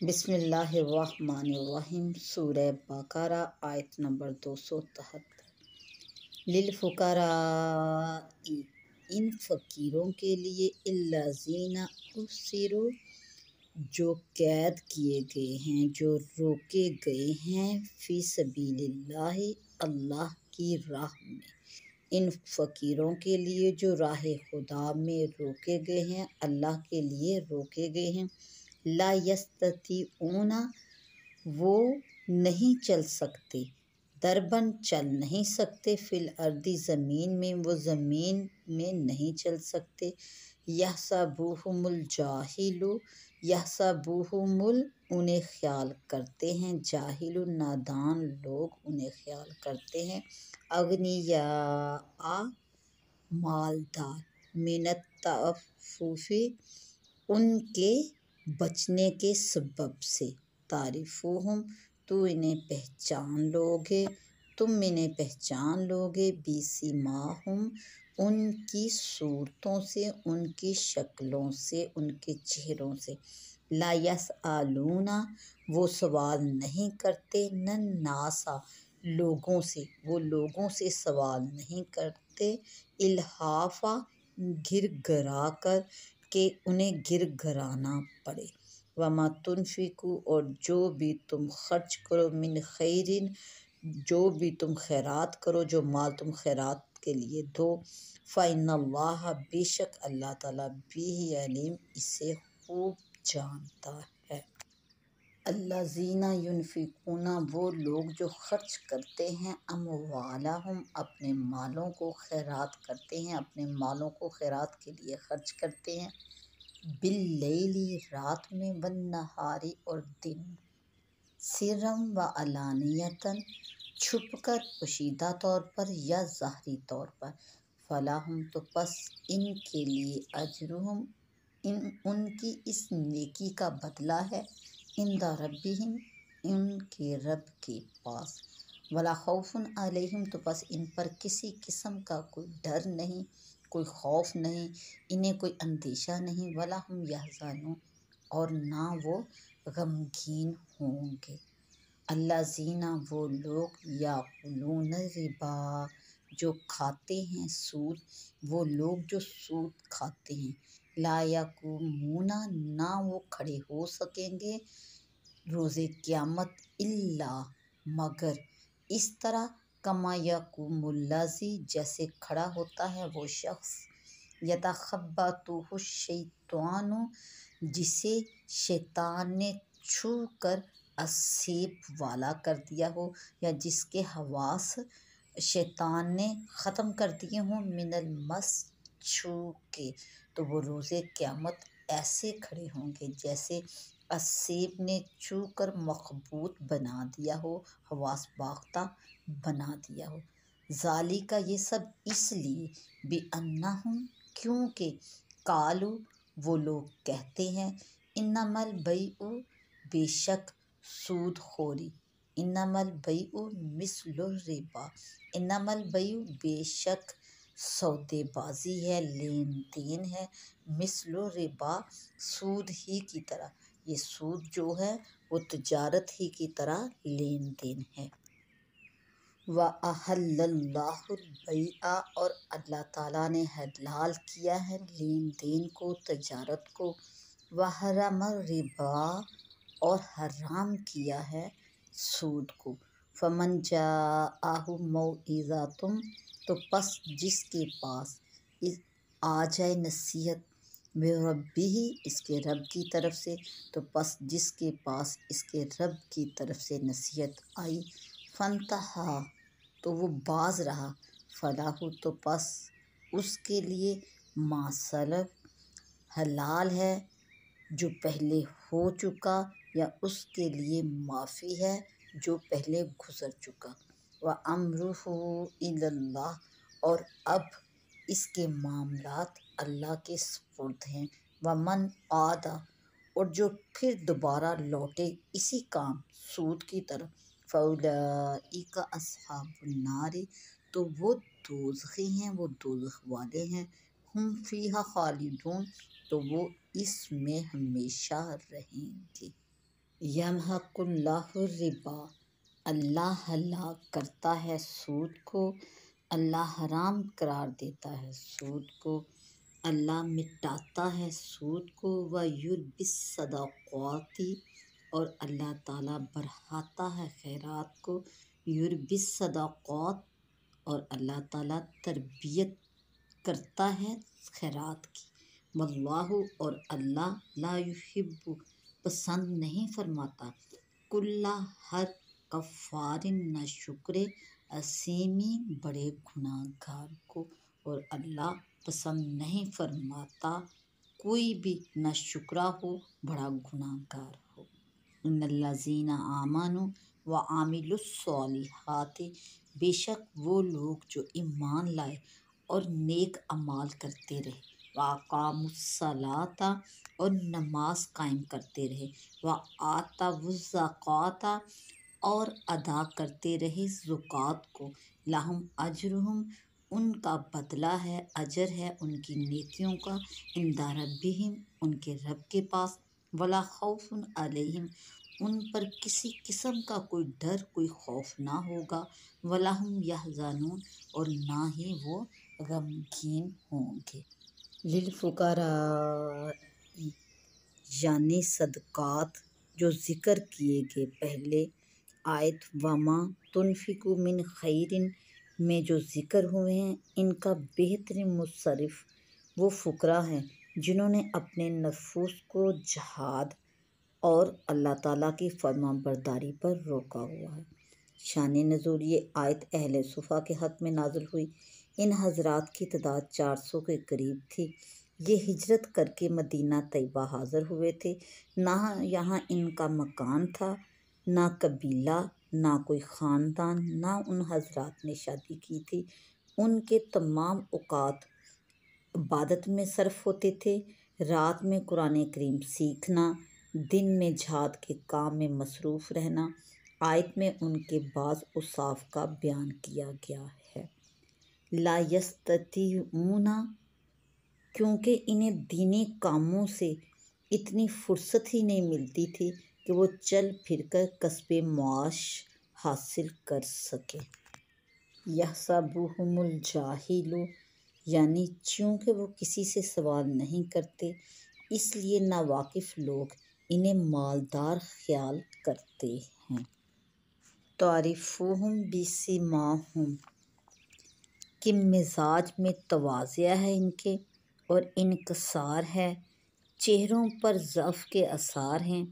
بسم اللہ الرحمن الرحیم۔ سورہ بقرہ آیت نمبر 273۔ للفقراء، ان فقیروں کے لیے، الذین احصروا، جو قید کیے گئے ہیں، جو روکے گئے ہیں، فی سبیل اللہ، اللہ کی راہ میں۔ ان فقیروں کے لیے جو راہ خدا میں روکے گئے ہیں، اللہ کے لیے روکے گئے ہیں۔ لا یستطیعون، وہ نہیں چل سکتے، درباً چل نہیں سکتے، فی الارض، زمین میں، وہ زمین میں نہیں چل سکتے۔ یحسبہم الجاہل، یحسبہم انہیں خیال کرتے ہیں، جاہل نادان لوگ انہیں خیال کرتے ہیں، اغنیاء مالدار، من التعفف، ان کے بچنے کے سبب سے، تعرفوہم، تو انہیں پہچان لوگے، تم انہیں پہچان لوگے، بسیماہم، ان کی صورتوں سے، ان کی شکلوں سے، ان کے چہروں سے۔ لا یسألون، وہ سوال نہیں کرتے، الناس، لوگوں سے، وہ لوگوں سے سوال نہیں کرتے، الحافا، گر گرا کر، کہ انہیں گر گرانا پڑے۔ وما تنفقوا، اور جو بھی تم خرچ کرو، من خیر، جو بھی تم خیرات کرو، جو مال تم خیرات کے لیے دو، فإن اللہ، بے شک اللہ تعالیٰ، بہ علیم، اسے خوب جانتا ہے۔ الذین ینفقون، وہ لوگ جو خرچ کرتے ہیں، اموالہم، اپنے مالوں کو، خیرات کرتے ہیں، اپنے مالوں کو خیرات کے لیے خرچ کرتے ہیں، باللیل، رات میں، والنہار، اور دن میں، سرًا وعلانیۃ، چھپ کر، پوشیدہ طور پر یا ظاہری طور پر، فلہم، تو پس ان کے لیے، اجرہم، ان کی اس نیکی کا بدلہ ہے، عند ربہم، ان کے رب کے پاس، ولا خوف علیہم، تو پس ان پر کسی قسم کا کوئی ڈر نہیں، کوئی خوف نہیں، انہیں کوئی اندیشہ نہیں، ولا ہم یحزنون، اور نہ وہ غمگین ہوں گے۔ الذین، وہ لوگ، یأکلون الربا، جو کھاتے ہیں سود، وہ لوگ جو سود کھاتے ہیں، لا یقومون، نہ وہ کھڑے ہو سکیں گے روز قیامت، الا، مگر، اس طرح، کما یقوم الذی، جیسے کھڑا ہوتا ہے وہ شخص، یتخبطہ الشیطان، جسے شیطان نے چھو کر اسیب والا کر دیا ہو، یا جس کے حواس شیطان نے ختم کر دیے ہوں، من المس، چھو کے، تو وہ روز قیامت ایسے کھڑے ہوں گے جیسے اسیب نے چھو کر مخبوط بنا دیا ہو، حواس باختہ بنا دیا ہو۔ ذالک، یہ سب اس لیے، بأنہم، کیونکہ، قالوا، وہ لوگ کہتے ہیں، انما البیع، بے شک سود خوری، انما البیع مثل الربا، انما البیع، بے شک سودے بازی ہے، لین دین ہے، مثل الربا، سود ہی کی طرح، یہ سود جو ہے وہ تجارت ہی کی طرح لین دین ہے۔ وَأَحَلَّ اللَّهُ الْبَيْعَ، اور اللہ تعالیٰ نے حلال کیا ہے لین دین کو، تجارت کو، وَحَرَّمَ الرِّبَا، اور حرام کیا ہے سود کو۔ فَمَنْ جَاءَهُ مَوْعِظَةٌ، تو پس جس کے پاس آ جائے نصیحت، من ربہ، اس کے رب کی طرف سے، تو پس جس کے پاس اس کے رب کی طرف سے نصیحت آئی، فانتہا، تو وہ باز رہا، فلہ، تو پس اس کے لیے، ما سلف، حلال ہے جو پہلے ہو چکا، یا اس کے لیے معافی ہے جو پہلے گزر چکا، وَأَمْرُهُ إِلَى اللَّهِ، اور اب اس کے معاملات اللہ کے سپرد ہیں، وَمَنْ عَادَ، اور جو پھر دوبارہ لوٹے اسی کام سود کی طرف، فَأُولَئِکَ أَصْحَابُ النَّارِ، تو وہ دوزخی ہیں، وہ دوزخ والے ہیں، ہم فیہا خالدون، تو وہ اس میں ہمیشہ رہیں گے۔ یمحق اللہ الربا، اللہ ہلاک کرتا ہے سود کو، اللہ حرام قرار دیتا ہے سود کو، اللہ مٹاتا ہے سود کو، ویربی الصدقات، اور اللہ تعالیٰ بڑھاتا ہے خیرات کو، یربی الصدقات، اور اللہ تعالیٰ تربیت کرتا ہے خیرات کی، واللہ، اور اللہ لا یحب، پسند نہیں فرماتا، کل، ہر کفار، نہ شکر، اسیمی، بڑے گناہ گار کو، اور اللہ پسند نہیں فرماتا کوئی بھی نہ شکرا ہو، بڑا گناہ گار ہو۔ ان الذین آمنوا وعملوا الصالحات، بے شک وہ لوگ جو ایمان لائے اور نیک اعمال کرتے رہے، وَأَقَامُوا الصَّلَاةَ، اور نماز قائم کرتے رہے، وَآتَوُا الزَّکَاةَ، اور ادا کرتے رہے زکوٰۃ کو، لَہُمْ أَجْرُهُمْ، ان کا بدلہ ہے، اجر ہے ان کی نیکیوں کا، عند ربہم، ان کے رب کے پاس، ولا خوف علیہم، ان پر کسی قسم کا کوئی ڈر، کوئی خوف نہ ہوگا، ولا ہم یحزنون، اور نہ ہی وہ غمگین ہوں گے۔ للفقراء، یعنی صدقات جو ذکر کیے گئے پہلے آیت وما تنفقوا من خیر میں جو ذکر ہوئے ہیں، ان کا بہترین مصرف وہ فقراء ہیں جنہوں نے اپنے نفوس کو جہاد اور اللہ تعالیٰ کی فرما برداری پر روکا ہوا ہے۔ شان نزول، یہ آیت اہل صفا کے حق میں نازل ہوئی۔ ان حضرات کی تعداد 400 کے قریب تھی۔ یہ ہجرت کر کے مدینہ طیبہ حاضر ہوئے تھے۔ نہ یہاں ان کا مکان تھا، نہ قبیلہ، نہ کوئی خاندان، نہ ان حضرات نے شادی کی تھی۔ ان کے تمام اوقات عبادت میں صرف ہوتے تھے، رات میں قرآن کریم سیکھنا، دن میں جہاد کے کام میں مصروف رہنا۔ آیت میں ان کے بعض اوصاف کا بیان کیا گیا ہے۔ لا یستطیعون، کیونکہ انہیں دینی کاموں سے اتنی فرصت ہی نہیں ملتی تھی کہ وہ چل پھر کر کسب معاش حاصل کر سکیں۔ یحسبهم الجاہل، یعنی چونکہ وہ کسی سے سوال نہیں کرتے اس لیے ناواقف لوگ انہیں مالدار خیال کرتے ہیں۔ تعرفهم بسیماہم، کہ مزاج میں تواضع ہے ان کے اور انکسار ہے، چہروں پر ضعف کے آثار ہیں،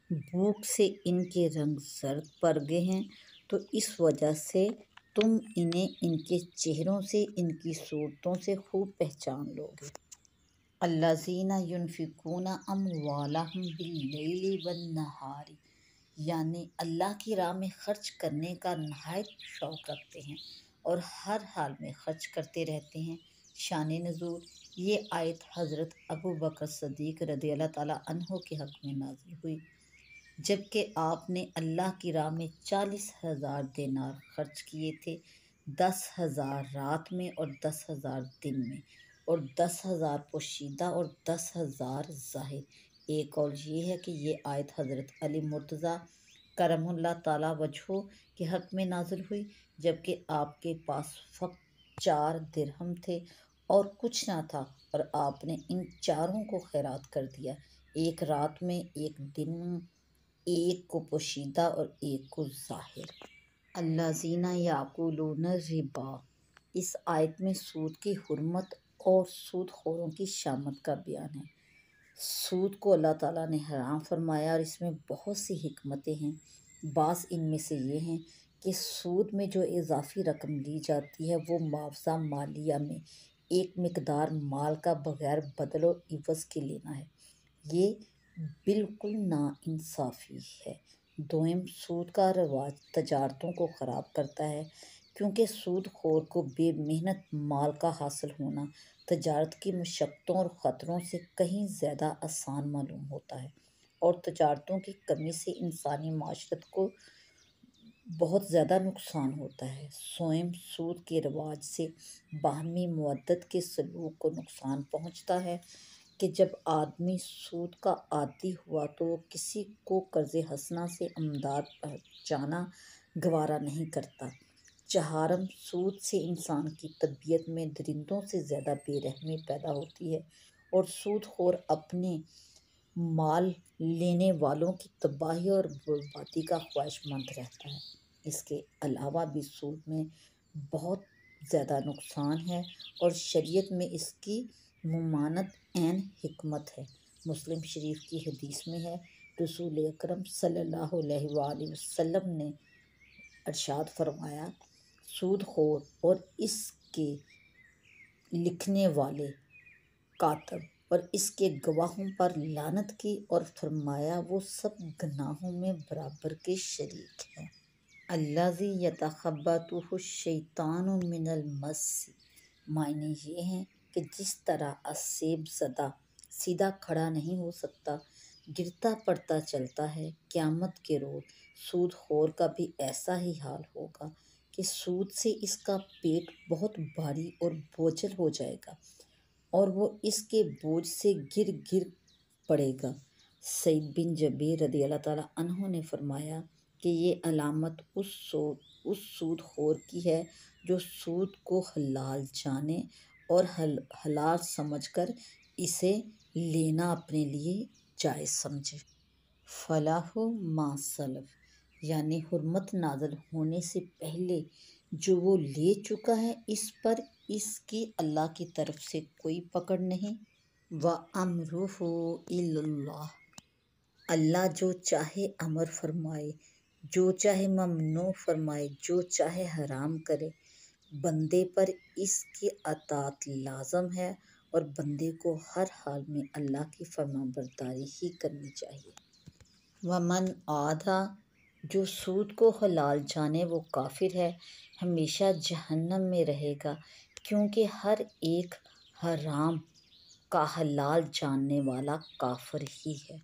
بھوک سے ان کے رنگ زرد پڑ گئے ہیں، تو اس وجہ سے تم انہیں ان کے چہروں سے، ان کی صورتوں سے خوب پہچان لوگے۔ الذین ینفقون اموالہم باللیل والنہار، یعنی اللہ کی راہ میں خرچ کرنے کا نہایت شوق رکھتے ہیں اور ہر حال میں خرچ کرتے رہتے ہیں۔ شان نزول، یہ آیت حضرت ابوبکر صدیق رضی اللہ تعالیٰ عنہ کے حق میں نازل ہوئی، جبکہ آپ نے اللہ کی راہ میں 40,000 دینار خرچ کیے تھے، 10,000 رات میں اور 10,000 دن میں، اور 10,000 پوشیدہ اور 10,000 ظاہر۔ ایک قول یہ ہے کہ یہ آیت حضرت علی مرتضیٰ کرم اللہ تعالیٰ وجہہ کے حق میں نازل ہوئی، جبکہ آپ کے پاس فقط 4 درہم تھے اور کچھ نہ تھا، اور آپ نے ان چاروں کو خیرات کر دیا، ایک رات میں، ایک دن میں، ایک کو پوشیدہ اور ایک کو ظاہر۔ الذین یأکلون الربا، اس آیت میں سود کی حرمت اور سود خوروں کی شامت کا بیان ہے۔ سود کو اللہ تعالیٰ نے حرام فرمایا اور اس میں بہت سی حکمتیں ہیں۔ بعض ان میں سے یہ ہیں کہ سود میں جو اضافی رقم لی جاتی ہے وہ معاوضہ مالیہ میں ایک مقدار مال کا بغیر بدل و عوض کے لینا ہے، یہ بالکل ناانصافی ہے۔ دوئم، سود کا رواج تجارتوں کو خراب کرتا ہے، کیونکہ سود خور کو بے محنت مال کا حاصل ہونا تجارت کی مشقتوں اور خطروں سے کہیں زیادہ آسان معلوم ہوتا ہے، اور تجارتوں کی کمی سے انسانی معاشرت کو بہت زیادہ نقصان ہوتا ہے۔ سوم، سود کے رواج سے باہمی مودت کے سلوک کو نقصان پہنچتا ہے، کہ جب آدمی سود کا عادی ہوا تو وہ کسی کو قرض حسنہ سے امداد پہنچانا گوارا نہیں کرتا۔ چہارم، سود سے انسان کی طبیعت میں درندوں سے زیادہ بے رحمی پیدا ہوتی ہے اور سود خور اپنے مال لینے والوں کی تباہی اور بربادی کا خواہش مند رہتا ہے۔ اس کے علاوہ بھی سود میں بہت زیادہ نقصان ہے اور شریعت میں اس کی ممانعت عین حکمت ہے۔ مسلم شریف کی حدیث میں ہے، رسول اکرم صلی اللہ علیہ وآلہ وسلم نے ارشاد فرمایا، سود خور اور اس کے لکھنے والے کاتب اور اس کے گواہوں پر لعنت کی اور فرمایا وہ سب گناہوں میں برابر کے شریک ہیں۔ الذی یتخبطہ الشیطان من المس، معنی یہ ہیں کہ جس طرح سیب زدہ سیدھا کھڑا نہیں ہو سکتا، گرتا پڑتا چلتا ہے، قیامت کے روز سود خور کا بھی ایسا ہی حال ہوگا کہ سود سے اس کا پیٹ بہت بھاری اور بوجھل ہو جائے گا اور وہ اس کے بوجھ سے گر گر پڑے گا۔ سعید بن جبیر رضی اللہ تعالیٰ عنہ نے فرمایا کہ یہ علامت اس سود خور کی ہے جو سود کو حلال جانے اور حلال سمجھ کر اسے لینا اپنے لیے جائز سمجھے۔ فلاح ما سلف، یعنی حرمت نازل ہونے سے پہلے جو وہ لے چکا ہے اس پر اس کی اللہ کی طرف سے کوئی پکڑ نہیں۔ وَأَمْرُهُ إِلَى اللَّهِ، اللہ جو چاہے امر فرمائے، جو چاہے ممنوع فرمائے، جو چاہے حرام کرے، بندے پر اس کی اطاعت لازم ہے اور بندے کو ہر حال میں اللہ کی فرمانبرداری ہی کرنی چاہیے۔ وَمَنْ عَادَ، جو سود کو حلال جانے وہ کافر ہے، ہمیشہ جہنم میں رہے گا، کیونکہ ہر ایک حرام کا حلال جاننے والا کافر ہی ہے۔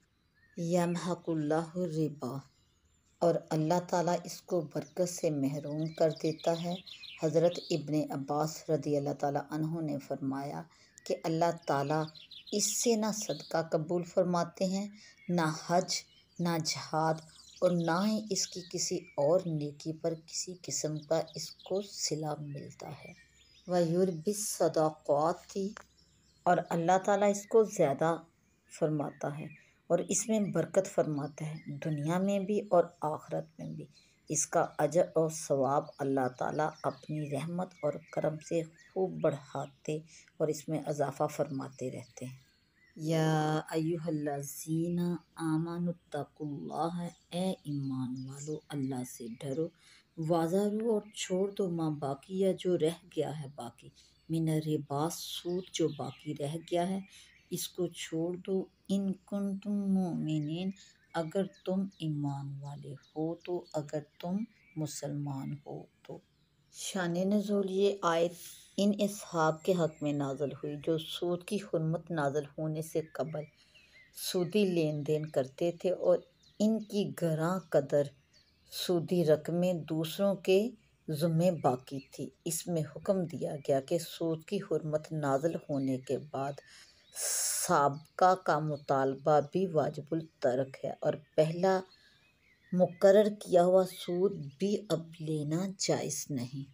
یمحق اللہ الربا، اور اللہ تعالیٰ اس کو برکت سے محروم کر دیتا ہے۔ حضرت ابن عباس رضی اللہ تعالیٰ عنہ نے فرمایا کہ اللہ تعالیٰ اس سے نہ صدقہ قبول فرماتے ہیں، نہ حج، نہ جہاد، اور نہ ہی اس کی کسی اور نیکی پر کسی قسم کا اس کو صلہ ملتا ہے۔ وَيُرْبِي الصَّدَقَاتِ، اور اللہ تعالیٰ اس کو زیادہ فرماتا ہے اور اس میں برکت فرماتا ہے، دنیا میں بھی اور آخرت میں بھی۔ اس کا اجر اور ثواب اللہ تعالیٰ اپنی رحمت اور کرم سے خوب بڑھاتے اور اس میں اضافہ فرماتے رہتے ہیں۔ یا ایھا الذین آمنوا اتقوا اللہ، اے ایمان والو اللہ سے ڈرو، وذروا، اور چھوڑ دو، ما باقی جو رہ گیا ہے باقی، من الربا، سود جو باقی رہ گیا ہے اس کو چھوڑ دو، ان کنتم مؤمنین، اگر تم ایمان والے ہو تو، اگر تم مسلمان ہو تو۔ شان نزول، یہ آیت ان اصحاب کے حق میں نازل ہوئی جو سود کی حرمت نازل ہونے سے قبل سودی لین دین کرتے تھے اور ان کی گراں قدر سودی رقمیں دوسروں کے ذمے باقی تھی۔ اس میں حکم دیا گیا کہ سود کی حرمت نازل ہونے کے بعد سابقہ کا مطالبہ بھی واجب الترک ہے اور پہلا مقرر کیا ہوا سود بھی اب لینا جائز نہیں۔